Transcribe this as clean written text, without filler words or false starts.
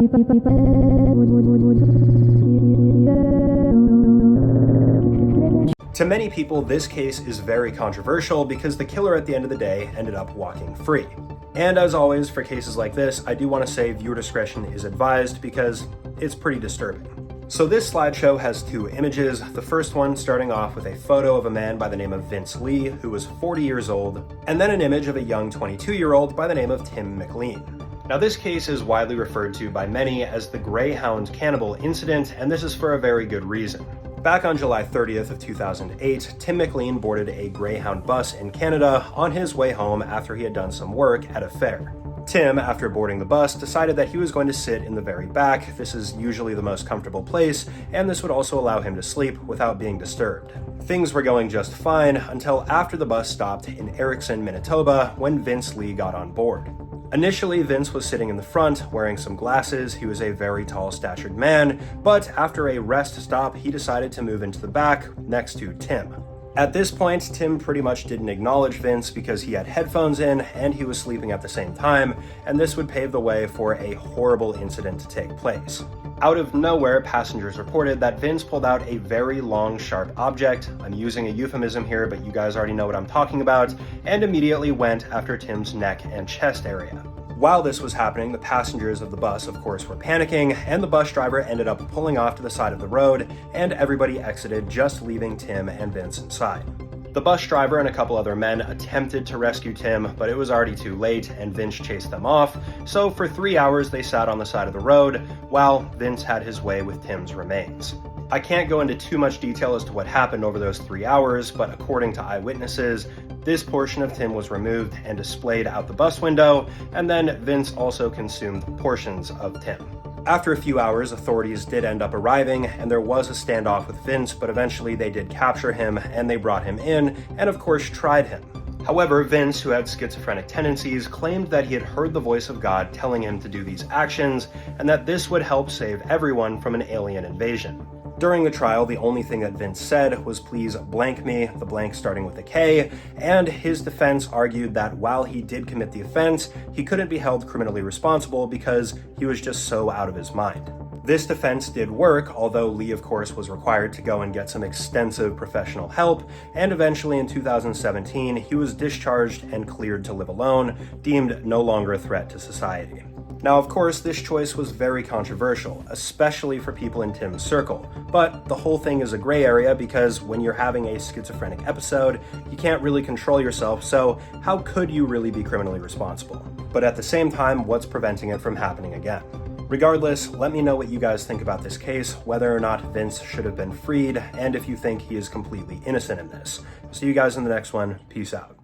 To many people, this case is very controversial because the killer at the end of the day ended up walking free. And as always, for cases like this, I do want to say viewer discretion is advised because it's pretty disturbing. So this slideshow has two images, the first one starting off with a photo of a man by the name of Vince Lee, who was 40 years old, and then an image of a young 22-year-old by the name of Tim McLean. Now this case is widely referred to by many as the Greyhound Cannibal Incident, and this is for a very good reason. Back on July 30th of 2008, Tim McLean boarded a Greyhound bus in Canada on his way home after he had done some work at a fair. Tim, after boarding the bus, decided that he was going to sit in the very back. This is usually the most comfortable place, and this would also allow him to sleep without being disturbed. Things were going just fine until after the bus stopped in Erickson, Manitoba, when Vince Lee got on board. Initially, Vince was sitting in the front, wearing some glasses. He was a very tall-statured man, but after a rest stop, he decided to move into the back next to Tim. At this point, Tim pretty much didn't acknowledge Vince because he had headphones in and he was sleeping at the same time, and this would pave the way for a horrible incident to take place. Out of nowhere, passengers reported that Vince pulled out a very long, sharp object, I'm using a euphemism here, but you guys already know what I'm talking about, and immediately went after Tim's neck and chest area. While this was happening, the passengers of the bus, of course, were panicking, and the bus driver ended up pulling off to the side of the road, and everybody exited, just leaving Tim and Vince inside. The bus driver and a couple other men attempted to rescue Tim, but it was already too late and Vince chased them off, so for 3 hours they sat on the side of the road while Vince had his way with Tim's remains. I can't go into too much detail as to what happened over those 3 hours, but according to eyewitnesses, this portion of Tim was removed and displayed out the bus window, and then Vince also consumed portions of Tim. After a few hours, authorities did end up arriving, and there was a standoff with Vince, but eventually they did capture him, and they brought him in, and of course tried him. However, Vince, who had schizophrenic tendencies, claimed that he had heard the voice of God telling him to do these actions, and that this would help save everyone from an alien invasion. During the trial, the only thing that Vince said was, "Please blank me," the blank starting with a K, and his defense argued that while he did commit the offense, he couldn't be held criminally responsible because he was just so out of his mind. This defense did work, although Lee, of course, was required to go and get some extensive professional help, and eventually in 2017, he was discharged and cleared to live alone, deemed no longer a threat to society. Now, of course, this choice was very controversial, especially for people in Tim's circle, but the whole thing is a gray area because when you're having a schizophrenic episode, you can't really control yourself, so how could you really be criminally responsible? But at the same time, what's preventing it from happening again? Regardless, let me know what you guys think about this case, whether or not Vince should have been freed, and if you think he is completely innocent in this. See you guys in the next one. Peace out.